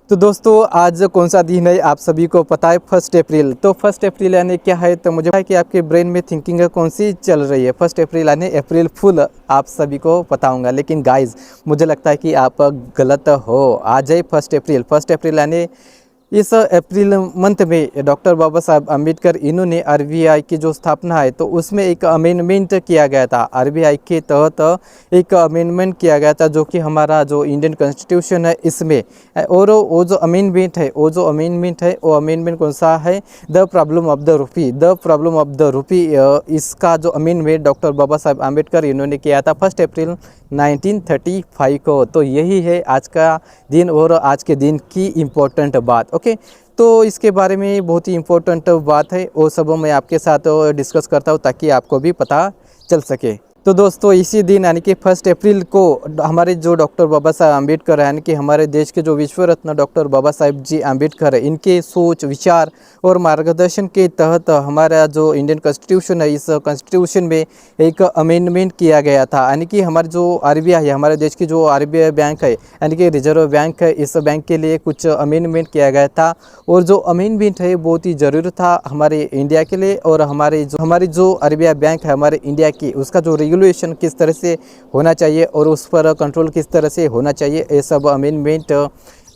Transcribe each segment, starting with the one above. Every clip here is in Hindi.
तो दोस्तों आज कौन सा दिन है आप सभी को पता है, 1 अप्रैल। तो 1 अप्रैल यानी क्या है, तो मुझे पता है कि आपके ब्रेन में थिंकिंग कौन सी चल रही है। 1 अप्रैल यानी अप्रैल फुल आप सभी को बताऊंगा, लेकिन गाइस मुझे लगता है कि आप गलत हो। आज है 1 अप्रैल। 1 अप्रैल यानी इस अप्रैल मंथ में डॉक्टर बाबा साहब अम्बेडकर इन्होंने आरबीआई की जो स्थापना है तो उसमें एक अमेंडमेंट किया गया था। आरबीआई के तहत एक अमेंडमेंट किया गया था जो कि हमारा जो इंडियन कॉन्स्टिट्यूशन है इसमें, और वो जो अमेंडमेंट है वो अमेंडमेंट कौन सा है, the problem of the rupee. The problem of the rupee, इसका जो अमेंडमेंट डॉक्टर बाबा साहब अम्बेडकर इन्होंने किया था 1 अप्रैल 1935 को। तो यही है आज का दिन और आज के दिन की इम्पोर्टेंट बात। ओके, तो इसके बारे में बहुत ही इम्पोर्टेंट बात है, वो सब मैं आपके साथ डिस्कस करता हूँ ताकि आपको भी पता चल सके। तो दोस्तों इसी दिन यानी कि 1 अप्रैल को हमारे जो डॉक्टर बाबा साहब अम्बेडकर यानी कि हमारे देश के जो विश्व रत्न डॉक्टर बाबा साहब जी अम्बेडकर है, इनके सोच विचार और मार्गदर्शन के तहत हमारा जो इंडियन कॉन्स्टिट्यूशन है, इस कॉन्स्टिट्यूशन में एक अमेंडमेंट किया गया था। यानी कि हमारे जो आरबीआई है, हमारे देश की जो आरबीआई बैंक है यानी कि रिजर्व बैंक है, इस बैंक के लिए कुछ अमेंडमेंट किया गया था। और जो अमेंडमेंट है बहुत ही ज़रूरी था हमारे इंडिया के लिए, और हमारी जो आरबीआई बैंक है हमारे इंडिया की, उसका जो रेगुलेशन किस तरह से होना चाहिए और उस पर कंट्रोल किस तरह से होना चाहिए, ये सब अमेंडमेंट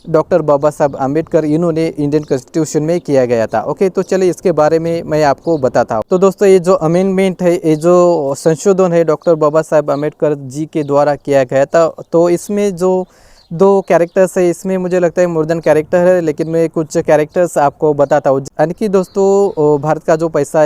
डॉक्टर बाबा साहब अम्बेडकर इन्होंने इंडियन कॉन्स्टिट्यूशन में किया गया था। ओके, तो चलिए इसके बारे में मैं आपको बताता हूँ। तो दोस्तों ये जो अमेंडमेंट है, ये जो संशोधन है डॉक्टर बाबा साहब अम्बेडकर जी के द्वारा किया गया था, तो इसमें जो 2 कैरेक्टर्स है, इसमें मुझे लगता है मोर देन कैरेक्टर है, लेकिन मैं कुछ कैरेक्टर्स आपको बताता हूँ। यानी कि दोस्तों भारत का जो पैसा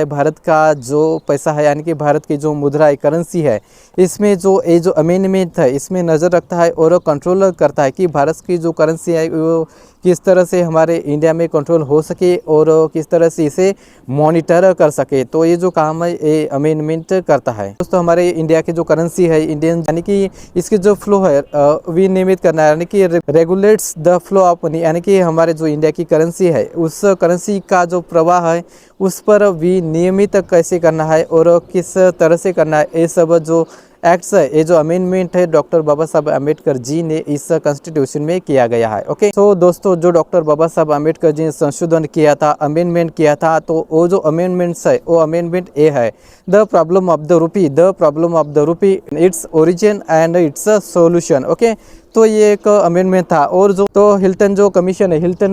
है, यानी कि भारत की जो मुद्रा है, करेंसी है, इसमें जो अमेंडमेंट है इसमें नज़र रखता है और कंट्रोल करता है कि भारत की जो करेंसी है वो किस तरह से हमारे इंडिया में कंट्रोल हो सके और किस तरह से इसे मॉनिटर कर सके। तो ये जो काम है ये अमेंडमेंट करता है। दोस्तों हमारे इंडिया की जो करेंसी है इंडियन, यानी कि इसकी जो फ्लो है विनियमित करना है, यानी कि regulates the flow of money. यानी कि हमारे जो इंडिया की करेंसी है उस करेंसी का जो प्रवाह है उस पर विनियमित कैसे करना है और किस तरह से करना है, ये सब जो एक्ट्स है, ये जो अमेंडमेंट है डॉक्टर बाबा साहब अम्बेडकर जी ने इस कॉन्स्टिट्यूशन में किया गया है। ओके, तो दोस्तों जो डॉक्टर बाबा साहब अम्बेडकर जी ने संशोधन किया था, अमेंडमेंट किया था, तो वो जो अमेंडमेंट्स है वो अमेंडमेंट ए है, the problem of the rupee. The problem of the rupee, its origin and its solution. Okay, तो ये एक अमेंडमेंट था। और जो हिल्टन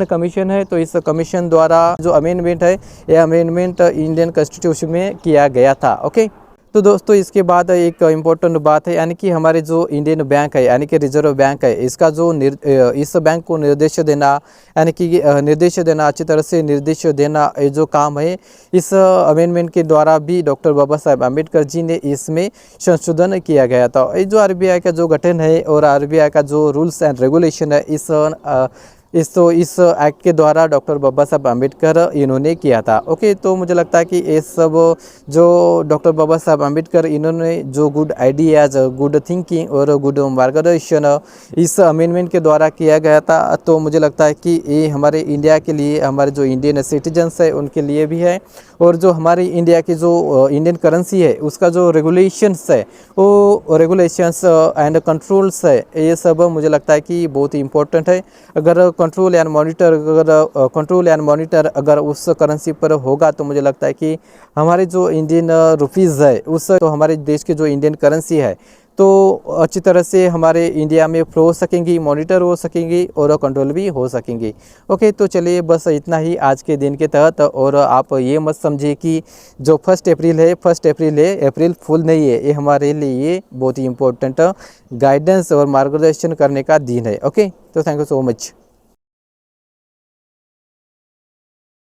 कमीशन है, तो इस कमीशन द्वारा जो अमेंडमेंट है ये अमेंडमेंट इंडियन कॉन्स्टिट्यूशन में किया गया था। ओके, तो दोस्तों इसके बाद एक इम्पोर्टेंट बात है, यानी कि हमारे जो इंडियन बैंक है यानी कि रिजर्व बैंक है, इसका जो इस बैंक को निर्देश देना, यानी कि निर्देश देना, अच्छी तरह से निर्देश देना, ये जो काम है इस अमेंडमेंट के द्वारा भी डॉक्टर बाबा साहब अम्बेडकर जी ने इसमें संशोधन किया गया था। ये जो आरबीआई का जो गठन है और आरबीआई का जो रूल्स एंड रेगुलेशन है, इस एक्ट के द्वारा डॉक्टर बाबा साहब अम्बेडकर इन्होंने किया था। ओके, तो मुझे लगता है कि ये सब जो डॉक्टर बाबा साहब अम्बेडकर इन्होंने जो गुड आइडियाज़, गुड थिंकिंग और गुड मार्गदर्शन इस अमेंडमेंट के द्वारा किया गया था, तो मुझे लगता है कि ये हमारे इंडिया के लिए, हमारे जो इंडियन सिटीजन्स है उनके लिए भी है, और जो हमारी इंडिया की जो इंडियन करेंसी है उसका जो रेगुलेशंस है, वो रेगुलेशंस एंड कंट्रोल्स है, ये सब मुझे लगता है कि बहुत ही इंपॉर्टेंट है। अगर कंट्रोल एंड मॉनिटर अगर उस करेंसी पर होगा तो मुझे लगता है कि हमारे जो इंडियन रुपीज़ है तो हमारे देश की जो इंडियन करेंसी है तो अच्छी तरह से हमारे इंडिया में फ्लो हो सकेंगी, मॉनिटर हो सकेंगी और कंट्रोल भी हो सकेंगी। ओके, तो चलिए बस इतना ही आज के दिन के तहत। और आप ये मत समझिए कि जो 1 अप्रैल है अप्रैल फुल नहीं है, ये हमारे लिए बहुत ही इम्पोर्टेंट गाइडेंस और मार्गदर्शन करने का दिन है। ओके, तो थैंक यू सो मच।